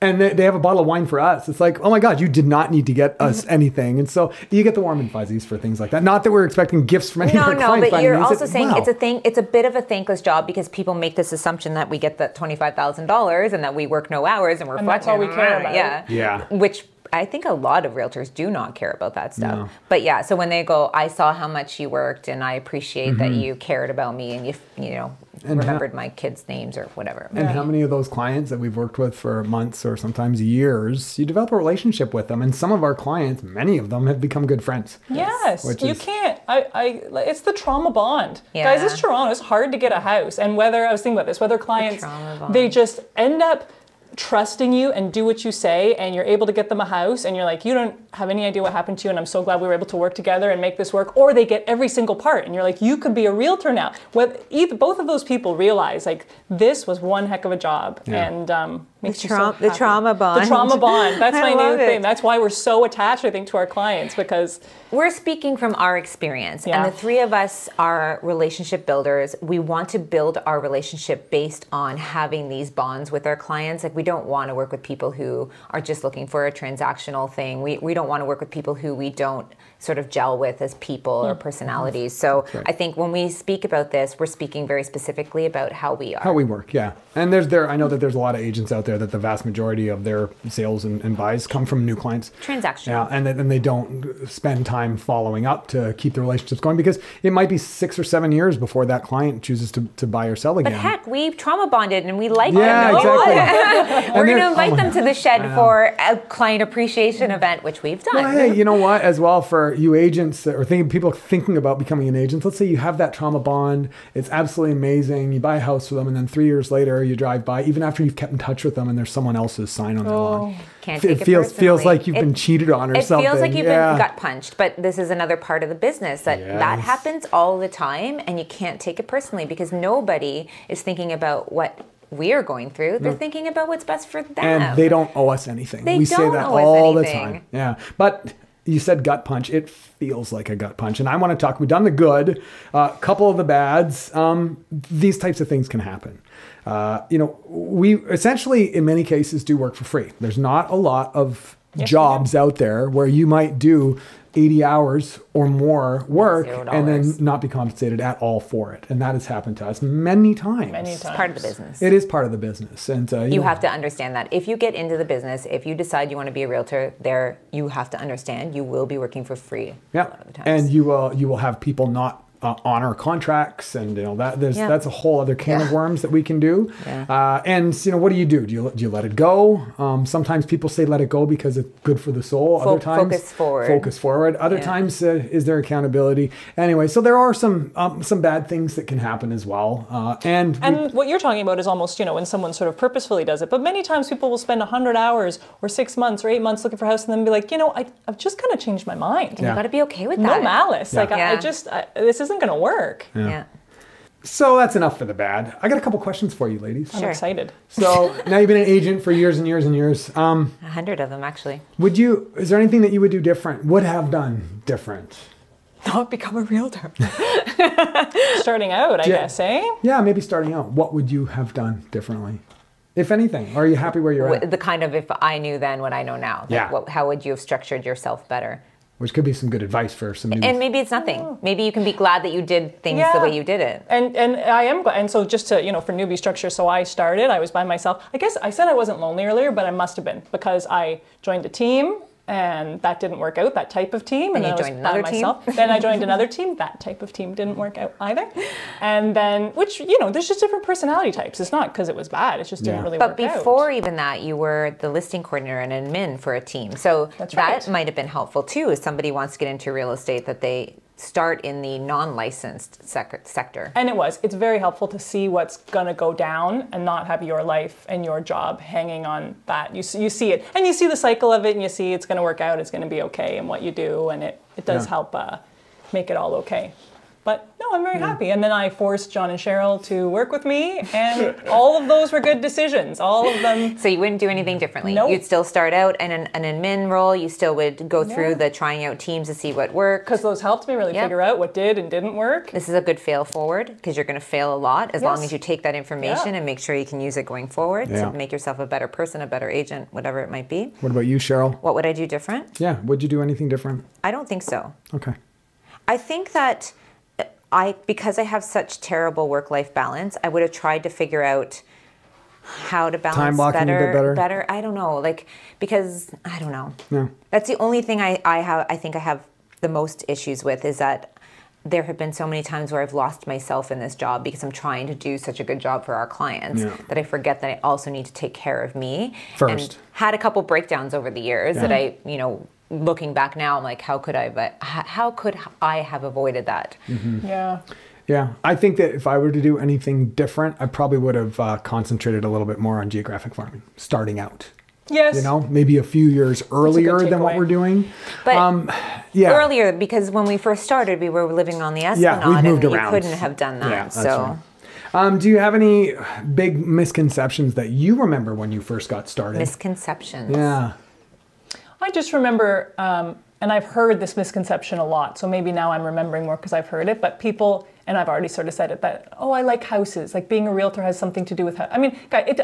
And they have a bottle of wine for us. It's like, oh my God, you did not need to get us anything. And so you get the warm and fuzzies for things like that. Not that we're expecting gifts from any of our clients. No, but you're also saying wow. it's a bit of a thankless job, because people make this assumption that we get that $25,000 and that we work no hours and we're flexible. That's all we care about. Yeah. Which I think a lot of realtors do not care about that stuff. No. But so when they go, I saw how much you worked, and I appreciate that you cared about me, and you remembered my kids' names or whatever. And how many of those clients that we've worked with for months or sometimes years, you develop a relationship with them, and some of our clients, many of them, have become good friends. Yes, you can't. It's the trauma bond, guys. It's Toronto. It's hard to get a house, and I was thinking about this, whether clients they just end up trusting you and do what you say, and you're able to get them a house, and you're like, you don't have any idea what happened to you, and I'm so glad we were able to work together and make this work. Or they get every single part, and you're like, you could be a realtor now. Both of those people realize, this was one heck of a job, and Makes The me so happy. trauma bond. The trauma bond. That's my new love it. thing. That's why we're so attached, I think, to our clients, because We're speaking from our experience, Yeah. and the three of us are relationship builders. We want to build our relationship based on having these bonds with our clients. Like, we don't want to work with people who are just looking for a transactional thing. We don't want to work with people who we don't sort of gel with as people or personalities. So right. I think when we speak about this, we're speaking very specifically about how we are. How we work, yeah. And I know that there's a lot of agents out there that the vast majority of their sales and buys come from new clients. Transactional. Yeah, and then they don't spend time following up to keep the relationships going, because it might be 6 or 7 years before that client chooses to buy or sell again. But heck, we trauma bonded and we like Yeah, them. exactly. We're going they're- to invite oh my them to the shed for a client appreciation event, which we've done. Well, hey, you know what? As well, for you agents or people thinking about becoming an agent, let's say you have that trauma bond. It's absolutely amazing. You buy a house for them, and then 3 years later, you drive by, even after you've kept in touch with them, and there's someone else's sign on their lawn. Can't take it feels personally. like you've been cheated on or something. It feels like you've Yeah. been gut punched, but this is another part of the business that Yes. happens all the time, and you can't take it personally because nobody is thinking about what we are going through. They're thinking about what's best for them. And they don't owe us anything. They We say don't that owe us all the anything. time. Yeah. But you said gut punch. It feels like a gut punch. And I want to talk, we've done the good, a couple of the bads. These types of things can happen. We essentially, in many cases, do work for free. There's not a lot of jobs out there where you might do 80 hours or more work and then not be compensated at all for it. And that has happened to us many times. It's part of the business. It is part of the business. And you have to understand that. If you get into the business, if you decide you want to be a realtor, you have to understand you will be working for free a lot of the times. And you will have people not honor contracts, and that's a whole other can of worms that we can do. And what do? Do you let it go? Sometimes people say let it go because it's good for the soul. Other times focus forward. Other times is there accountability? Anyway, so there are some bad things that can happen as well. And what you're talking about is almost when someone sort of purposefully does it. But many times people will spend 100 hours or 6 months or 8 months looking for a house and then be like, I've just kind of changed my mind. And you got to be okay with No that. malice. This isn't going to work. Yeah. So that's enough for the bad. I got a couple questions for you, ladies. I'm excited. So now you've been an agent for years and years and years. 100 of them, actually. Is there anything that you would do different? Would have done different? Not become a realtor. Starting out, I guess, eh? Yeah, maybe starting out. What would you have done differently? If anything, or are you happy where you're at? The kind of if I knew then what I know now. How would you have structured yourself better? Which could be some good advice for some new... And maybe it's nothing. Maybe you can be glad that you did things the way you did it. And I am glad. And so just to, for newbie structure, so I was by myself. I guess I said I wasn't lonely earlier, but I must have been because I joined a team and that didn't work out, that type of team. And then you joined another team? Then I joined another team. That type of team didn't work out either. And then, which, there's just different personality types. It's not because it was bad. It just didn't really work out. But before even that, you were the listing coordinator and admin for a team. So that might have been helpful too, if somebody wants to get into real estate, that they start in the non-licensed sector. And it's very helpful to see what's going to go down and not have your life and your job hanging on that. You see it, and you see the cycle of it, and you see it's going to work out, it's going to be okay in what you do, and it does help make it all okay. But no, I'm very happy. And then I forced John and Cheryl to work with me, and all of those were good decisions. All of them. So you wouldn't do anything differently? Nope. You'd still start out in an admin role. You still would go through the trying out teams to see what worked. Because those helped me really figure out what did and didn't work. This is a good fail forward because you're going to fail a lot as long as you take that information and make sure you can use it going forward to make yourself a better person, a better agent, whatever it might be. What about you, Cheryl? What would I do different? Yeah, would you do anything different? I don't think so. Okay. I think that because I have such terrible work-life balance, I would have tried to figure out how to balance time blocking a bit better. I don't know, because I don't know. Yeah. That's the only thing I think I have the most issues with is that there have been so many times where I've lost myself in this job because I'm trying to do such a good job for our clients that I forget that I also need to take care of me. First. And had a couple breakdowns over the years that I, looking back now, I'm like, how could I have avoided that? Mm-hmm. Yeah. I think that if I were to do anything different, I probably would have concentrated a little bit more on geographic farming, starting out. Yes. Maybe a few years earlier than what we're doing. But earlier, because when we first started, we were living on the Esplanade, we've moved and around. you couldn't have done that. Yeah, that's right. Do you have any big misconceptions that you remember when you first got started? Misconceptions. Yeah. I just remember, and I've heard this misconception a lot, so maybe now I'm remembering more because I've heard it, but people, and I've already sort of said it, that, oh, I like houses, like being a realtor has something to do with, I mean,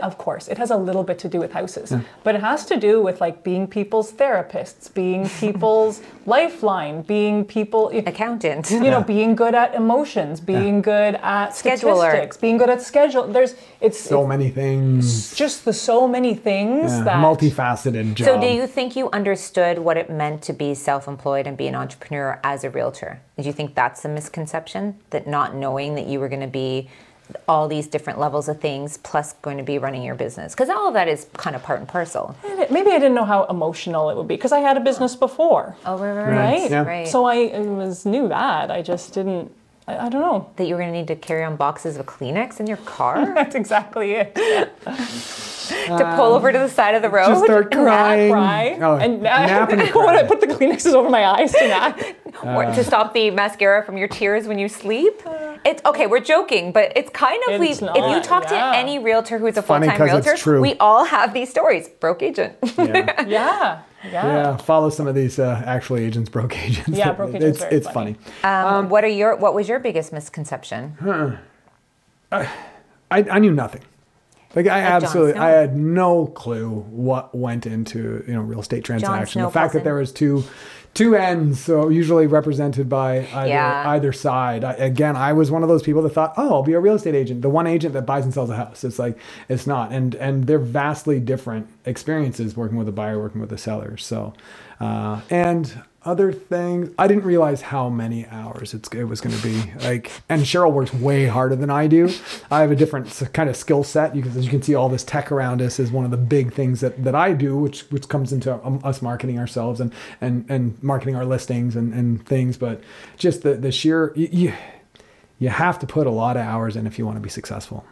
of course, it has a little bit to do with houses, but it has to do with like being people's therapists, being people's lifeline, being people, Accountant. you know, being good at emotions, being good at Scheduler. statistics, being good at schedule. It's So many things. just the so many things that Multifaceted job. So do you think you understood what it meant to be self-employed and be an entrepreneur as a realtor? Do you think that's a misconception, that not knowing that you were going to be all these different levels of things plus going to be running your business? Because all of that is kind of part and parcel. maybe I didn't know how emotional it would be because I had a business before. Oh, Right? Yeah. Right. So I knew that. I just didn't, I don't know. That you were going to need to carry on boxes of Kleenex in your car That's exactly it. to pull over to the side of the road? Just start and nap? crying. Cry. Oh, and nap and when cry. I put the Kleenexes over my eyes to nap. Or to stop the mascara from your tears when you sleep? It's okay, we're joking, but it's kind of, It's if you not, talk to yeah. any realtor who's a funny full-time 'cause it's realtor, true. we all have these stories. Broke agent. Yeah. Yeah. Yeah, follow some of these actually agents, broke agents. Yeah, broke agents It's, very it's funny. funny. What was your biggest misconception? I knew nothing. Like I Jon absolutely, Snow. I had no clue what went into real estate transaction. Snow The fact that cousin. there was two ends, so usually represented by either side. I was one of those people that thought, oh, I'll be a real estate agent, the one agent that buys and sells a house. It's like it's not, and they're vastly different experiences working with a buyer, working with a seller. So, and other things, I didn't realize how many hours it was going to be. Like, and Cheryl works way harder than I do. I have a different kind of skill set. As you can see, all this tech around us is one of the big things that I do, which comes into us marketing ourselves and marketing our listings and things. But just the sheer, you have to put a lot of hours in if you want to be successful.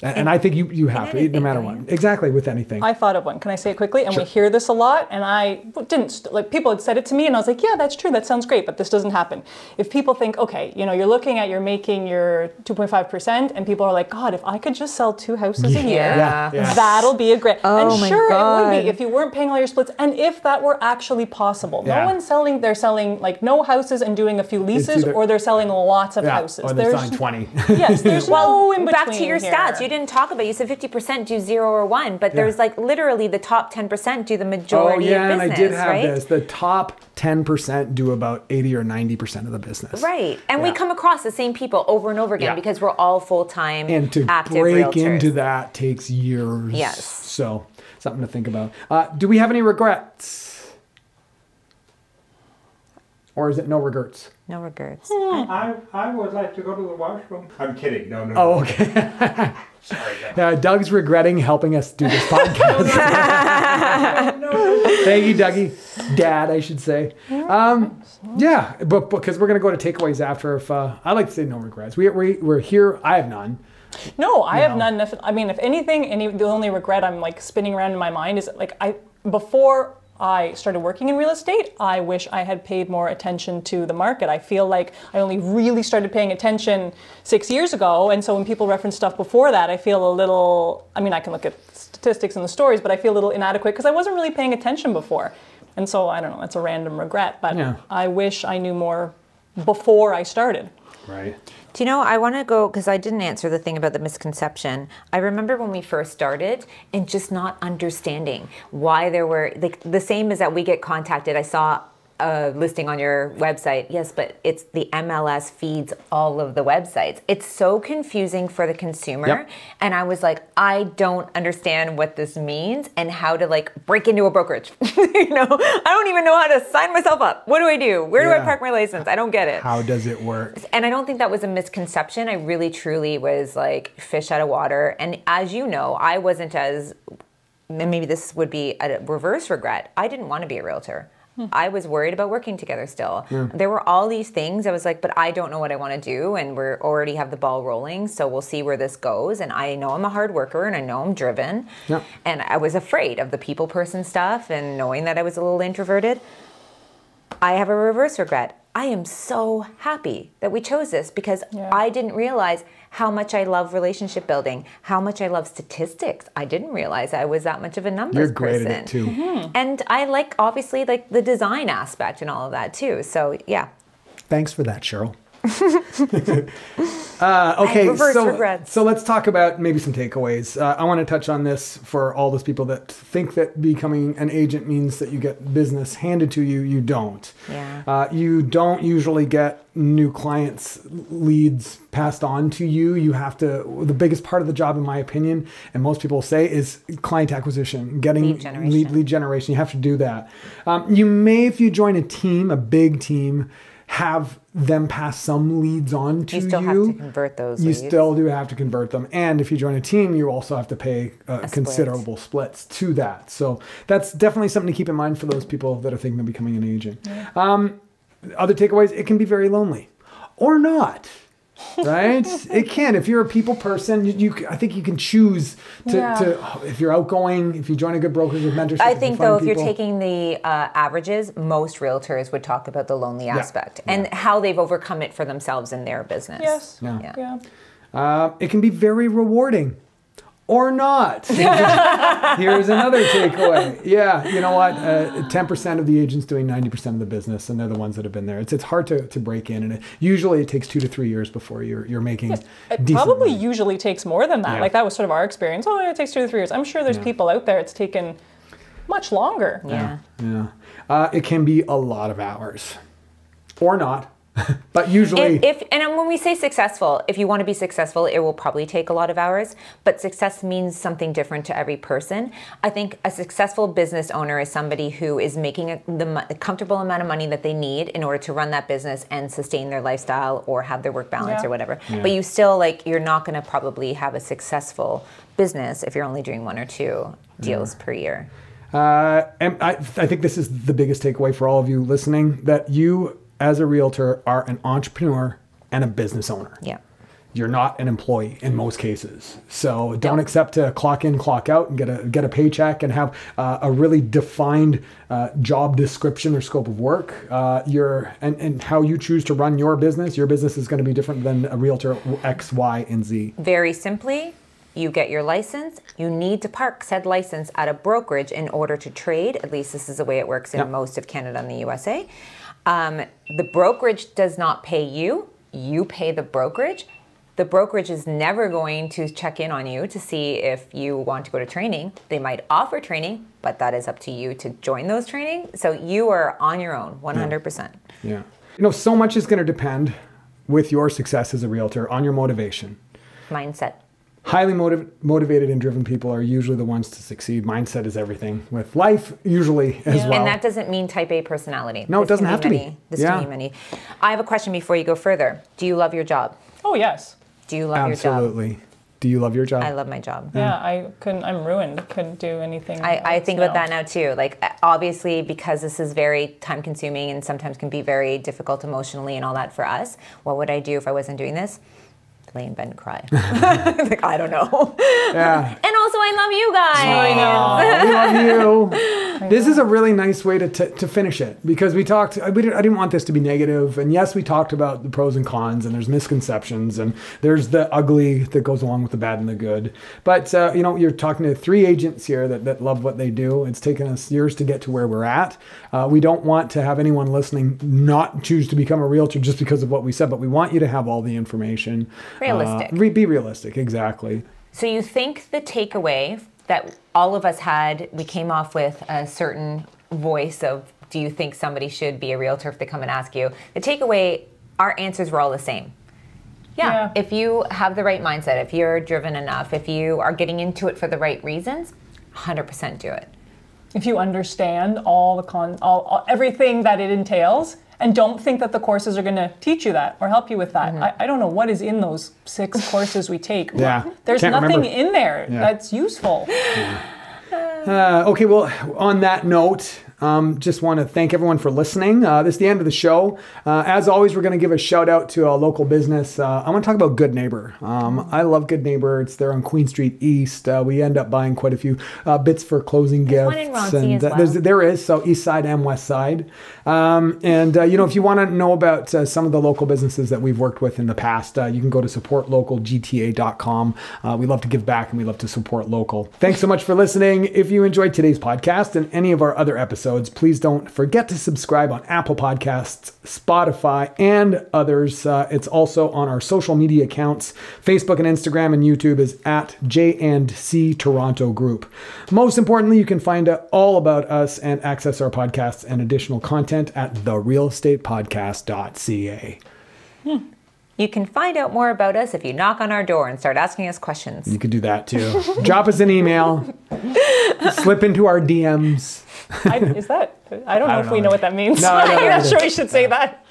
And I think you have to, no matter what. Exactly, with anything. I thought of one. Can I say it quickly? And we hear this a lot, and I didn't, like, people had said it to me, and I was like, yeah, that's true, that sounds great, but this doesn't happen. If people think, okay, you're making your 2.5%, and people are like, God, if I could just sell 2 houses a year, Yeah. that'll be a great, Oh and my sure, it would God. be if you weren't paying all your splits, and if that were actually possible. Yeah. No one's selling, they're selling, like, no houses and doing a few leases, either- or they're selling lots of Yeah, houses. or they're selling 20. Yes, there's no in between. Back to your here. stats, you didn't talk about, you said 50% do 0 or 1, but there's like literally the top 10% do the majority of business, and I did have right? this. The top 10% do about 80 or 90% of the business. Right. And we come across the same people over and over again Yeah. because we're all full-time And to active break realtors. into that takes years. Yes. So something to think about. Do we have any regrets? Or is it no regrets? No regrets. I would like to go to the washroom. I'm kidding. No. Oh, okay. Sorry. Doug's regretting helping us do this podcast. Thank you, Dougie. Dad, I should say. Yeah, but because we're going to go to takeaways after. If I like to say no regrets. We're here. I have none. No, I have none. I mean, if anything, the only regret I'm like spinning around in my mind is like before I started working in real estate, I wish I had paid more attention to the market. I feel like I only really started paying attention 6 years ago, and so when people reference stuff before that, I feel a little, I mean, I can look at statistics and the stories, but I feel a little inadequate because I wasn't really paying attention before. And so, I don't know, it's a random regret, but I wish I knew more before I started. Right. Do you know, I want to go, because I didn't answer the thing about the misconception. I remember when we first started and just not understanding why there were, like, the same as that we get contacted. I saw a listing on your website. Yes, but it's the MLS feeds all of the websites. It's so confusing for the consumer. Yep. And I was like, I don't understand what this means and how to like break into a brokerage. I don't even know how to sign myself up. What do I do? Where do I park my license? I don't get it. How does it work? And I don't think that was a misconception. I really, truly was like fish out of water. And as you know, I wasn't as, and maybe this would be a reverse regret. I didn't want to be a realtor. I was worried about working together still. There were all these things. I was like, but I don't know what I want to do. And we're already have the ball rolling. So we'll see where this goes. And I know I'm a hard worker and I know I'm driven. Yeah. And I was afraid of the people person stuff and knowing that I was a little introverted. I have a reverse regret. I am so happy that we chose this because I didn't realize how much I love relationship building, how much I love statistics. I didn't realize I was that much of a numbers You're great person. at it too. And I like, obviously, like the design aspect and all of that too. So yeah. Thanks for that, Cheryl. Okay, so let's talk about maybe some takeaways. I want to touch on this for all those people that think that becoming an agent means that you get business handed to you. You don't. Yeah. You don't usually get new clients, leads passed on to you. You have to, the biggest part of the job, in my opinion, and most people say, is client acquisition, getting lead generation. You have to do that. You may, if you join a team, a big team, have them pass some leads on to you. You still have to convert those leads. You still do have to convert them. And if you join a team, you also have to pay considerable splits to that. So that's definitely something to keep in mind for those people that are thinking of becoming an agent. Yeah. Other takeaways, it can be very lonely or not. Right? It can. If you're a people person, I think you can choose to if you're outgoing, if you join a good brokerage with mentorship. I think though, if you're taking the averages, most realtors would talk about the lonely aspect and how they've overcome it for themselves in their business. Yes. It can be very rewarding. Or not. Here's another takeaway. Yeah, you know what? 10% of the agents doing 90% of the business, and they're the ones that have been there. It's hard to break in, and usually it takes 2 to 3 years before you're making. It probably usually takes more than that. Yeah. Like that was sort of our experience. Oh, it takes 2 to 3 years. I'm sure there's people out there it's taken much longer. Yeah. It can be a lot of hours, or not. But usually, and when we say successful, if you want to be successful, it will probably take a lot of hours. But success means something different to every person. I think a successful business owner is somebody who is making the comfortable amount of money that they need in order to run that business and sustain their lifestyle or have their work balance or whatever. Yeah. But you still you're not going to probably have a successful business if you're only doing 1 or 2 deals per year. And I think this is the biggest takeaway for all of you listening, that you, as a realtor, are an entrepreneur and a business owner. Yeah. You're not an employee in most cases. So don't accept to clock in, clock out and get a paycheck and have a really defined job description or scope of work. And how you choose to run your business is going to be different than a realtor X, Y, and Z. Very simply, you get your license. You need to park said license at a brokerage in order to trade. At least this is the way it works in most of Canada and the USA. The brokerage does not pay you. You pay the brokerage. The brokerage is never going to check in on you to see if you want to go to training. They might offer training, but that is up to you to join those training. So you are on your own, 100%. Yeah. So much is going to depend with your success as a realtor on your motivation. Mindset. Highly motivated and driven people are usually the ones to succeed. Mindset is everything with life, usually as well. And that doesn't mean type A personality. No, it doesn't have to be. This can be many. I have a question before you go further. Do you love your job? Oh, yes. Do you love your job? Absolutely. Do you love your job? I love my job. Yeah, I'm ruined. Couldn't do anything. I think about that now too. Like, obviously, because this is very time consuming and sometimes can be very difficult emotionally and all that for us, what would I do if I wasn't doing this? Lay in bed and cry. Like, I don't know. Yeah. And also, I love you guys. I know. We love you. This is a really nice way to finish it, because I didn't want this to be negative. And yes, we talked about the pros and cons, and there's misconceptions, and there's the ugly that goes along with the bad and the good. But, you're talking to 3 agents here that love what they do. It's taken us years to get to where we're at. We don't want to have anyone listening not choose to become a realtor just because of what we said, but we want you to have all the information. Realistic. Be realistic, exactly. So you think the takeaway that all of us had, we came off with a certain voice of, do you think somebody should be a realtor if they come and ask you? The takeaway, our answers were all the same. Yeah. If you have the right mindset, if you're driven enough, if you are getting into it for the right reasons, 100% do it. If you understand everything that it entails, and don't think that the courses are going to teach you that or help you with that. Mm-hmm. I don't know what is in those 6 courses we take. There's nothing in there that's useful. Okay, well, on that note, Just want to thank everyone for listening. This is the end of the show. As always, we're going to give a shout out to a local business. I want to talk about Good Neighbor. I love Good Neighbor. It's there on Queen Street East. We end up buying quite a few bits for closing gifts. One in Roncy as well. There is, so East Side and West Side. If you want to know about some of the local businesses that we've worked with in the past, you can go to supportlocalgta.com. We love to give back and we love to support local. Thanks so much for listening. If you enjoyed today's podcast and any of our other episodes, please don't forget to subscribe on Apple Podcasts, Spotify, and others. It's also on our social media accounts. Facebook and Instagram and YouTube is at jandc Toronto Group. Most importantly, you can find out all about us and access our podcasts and additional content at therealestatepodcast.ca. You can find out more about us if you knock on our door and start asking us questions. You could do that too. Drop us an email. Slip into our DMs. I don't know if we know what that means. No, I'm not sure we should say that.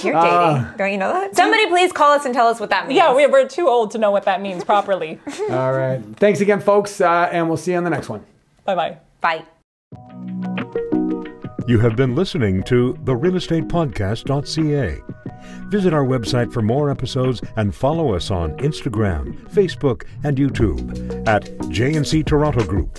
You're dating. Don't you know that? Somebody please call us and tell us what that means. Yeah, we're too old to know what that means properly. All right. Thanks again, folks, and we'll see you on the next one. Bye-bye. Bye. You have been listening to therealestatepodcast.ca. Visit our website for more episodes and follow us on Instagram, Facebook, and YouTube at JNC Toronto Group.